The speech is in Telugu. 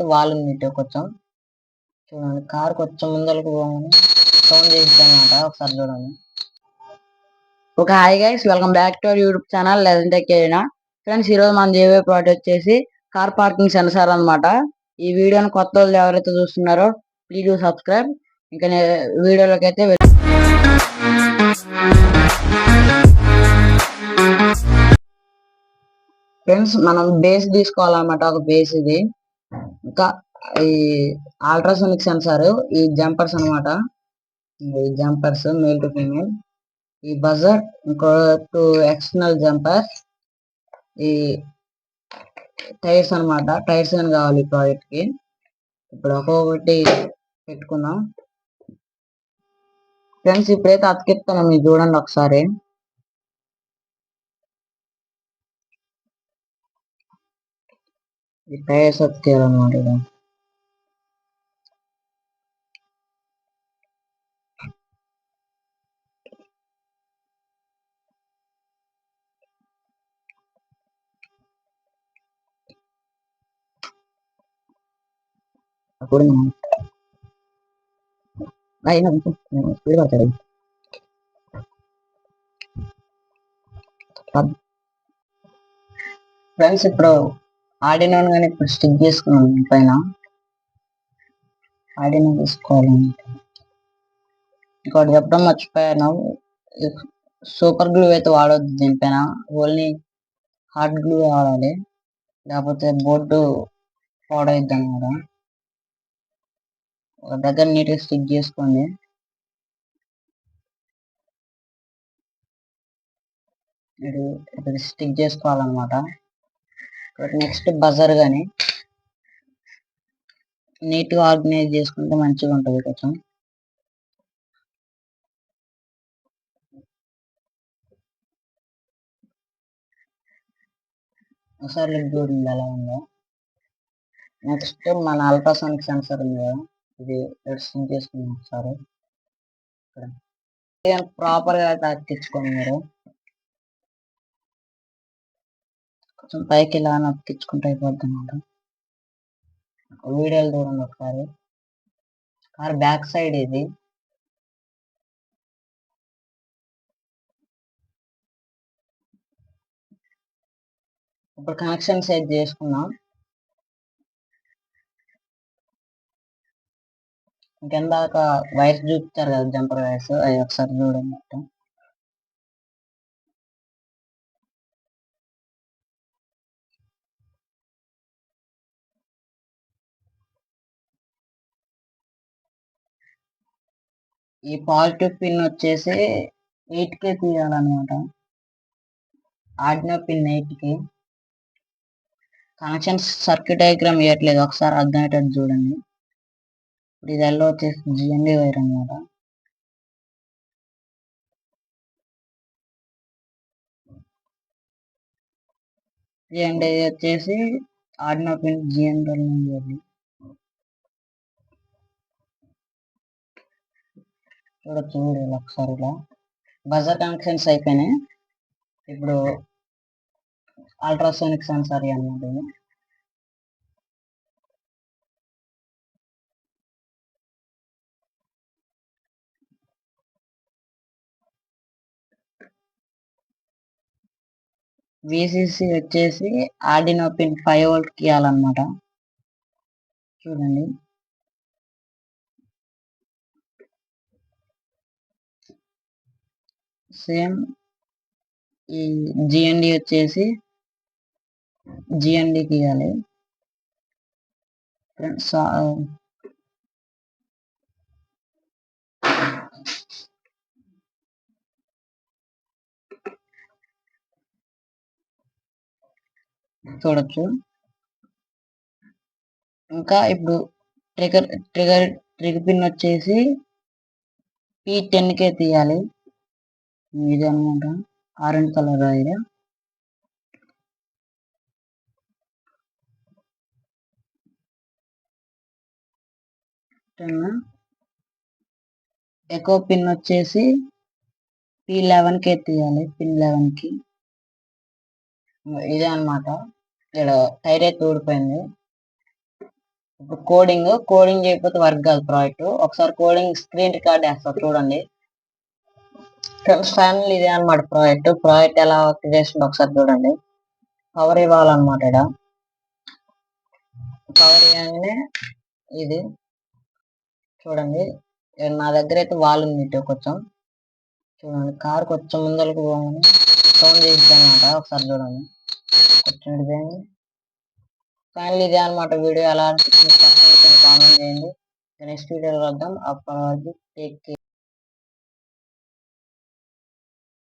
నెక్స్ట్ వాల్ ఉంది కొంచెం చూడండి. కార్ కొంచెం ముందరకు పోగానే సౌండ్ చేసింది అనమాట. ఒకసారి చూడండి. Okay, hi guys, welcome back to our YouTube channel legend tech arena. Friends, ఈరోజు మనం చేయబోయే ప్రోడక్ట్ వచ్చేసి కార్ పార్కింగ్ సెన్సార్ అనమాట. ఈ వీడియోని కొత్త వాళ్ళు ఎవరైతే చూస్తున్నారో ప్లీజ్ డూ సబ్స్క్రైబ్. ఇంకా వీడియోలోకి అయితే ఫ్రెండ్స్, మనం బేస్ తీసుకోవాలన్నమాట. ఒక బేస్ ఇది. ఇంకా ఈ అల్ట్రాసోనిక్ సెన్సార్, ఈ జంపర్స్ అనమాట. ఈ జంపర్స్ మేల్ టు ఫీమేల్, ఈ బజర్, ఇంకో 2 ఎక్స్టర్నల్ జంపర్స్, ఈ టైర్స్ అనమాట. టైర్స్ అని కావాలి ఈ ప్రాజెక్ట్ కి. ఇప్పుడు ఒక్కొక్కటి పెట్టుకుందాం. ఫ్రెండ్స్, ఇప్పుడైతే అతికిస్తాను, మీరు చూడండి ఒకసారి. ఈ టైర్స్ అతికేయాలన్నమాట. ఇది అప్పుడు స్పీడ్ పడతాడు. ఫ్రెండ్స్, ఇప్పుడు ఆర్డినో కానీ ఇప్పుడు స్టిక్ చేసుకున్నాం. పైన ఆర్డినో తీసుకోవాలి. ఇంకోటి చెప్పడం మర్చిపోయాను, సూపర్ గ్లూ అయితే వాడవద్దు దీనిపైన. ఓన్లీ హార్డ్ గ్లూ వాడాలి, లేకపోతే బోర్డు పాడైద్ది అనమాట. ఒక దగ్గర నీట్గా స్టిక్ చేసుకోండి. ఇది స్టిక్ చేసుకోవాలన్నమాట. నెక్స్ట్ బజర్ కానీ నీట్గా ఆర్గనైజ్ చేసుకుంటే మంచిగా ఉంటుంది కొంచెం. ఒకసారి చూడండి ఎలా ఉందో. నెక్స్ట్ మన అల్ట్రాసోనిక్ సెన్సర్ ఉంది కదా, ఇది స్టిక్ చేసుకుందాం ఒకసారి. ప్రాపర్గా అతికించుకోండి మీరు. కొంచెం పైకి ఇలా అతికించుకుంటే అయిపోద్ది అనమాట. వీడియోలు చూడండి ఒకసారి. కార్ బ్యాక్ సైడ్ ఇది. ఇప్పుడు కనెక్షన్ సెట్ చేసుకున్నాం. ఇంకెందాక వైర్స్ చూపించారు కదా, జంపర్ వైర్స్, అవి ఒకసారి చూడండి మొత్తం. ఈ పాజిటివ్ పిన్ వచ్చేసి 8K తీయాలన్నమాట. Arduino pin 8K. Connection circuit diagram ఇవ్వట్లేదు, ఒకసారి అర్థమయ్యేటట్టు చూడండి. ఇప్పుడు ఇది ఎల్లో వచ్చేసి జిఎన్డి వైర్ అనమాట. జిఎన్డి వచ్చేసి ఆర్డినో పిన్ జిఎన్డి చూడొచ్చు. వీడియోలో ఒకసారి ఇలా బజర్ కనెక్షన్స్ అయిపోయినాయి. ఇప్పుడు అల్ట్రాసోనిక్ సెన్సార్ అన్నమాట. విసిసి వచ్చేసి ఆర్డినో పిన్ 5V ఇవ్వాలన్నమాట. చూడండి, సేమ్. ఈ జిఎన్డి వచ్చేసి జిఎన్డికి ఇవ్వాలి. చూడొచ్చు. ఇంకా ఇప్పుడు ట్రిగర్ పిన్ వచ్చేసి P10K తీయాలి. ఇది అనమాట, ఆరెంజ్ కలర్ ఇది. ఎకో పిన్ వచ్చేసి P11K తీయాలి, పిన్ 11కి. ఇదే అనమాట. ఇక్కడ టైర్ అయితే ఊడిపోయింది. ఇప్పుడు కోడింగ్ చేయకపోతే వర్క్ కాదు ప్రాజెక్ట్. ఒకసారి కోడింగ్ స్క్రీన్ రికార్డ్ వేస్తా చూడండి. ఫైనల్ ఇదే అనమాట ప్రాజెక్ట్ ఎలా వర్క్ చేస్తుందో ఒకసారి చూడండి. పవర్ ఇవ్వాలన్నమాట. ఇక్కడ పవర్ ఇవ్వగానే ఇది చూడండి, నా దగ్గర అయితే వాల్ ఉంది కొంచెం. చూడండి, కార్ కొంచెం ముందరకు పోగానే సౌండ్ చేసింది అనమాట. ఒకసారి చూడండి, కొంచెం ఇదేండి. ఫైనల్ ఇదే అనమాట వీడియో. ఎలా అనిపించింది కామెంట్ చేయండి. నెక్స్ట్ వీడియోలో వద్దాం. అప్పటి వరకు టేక్ కేర్.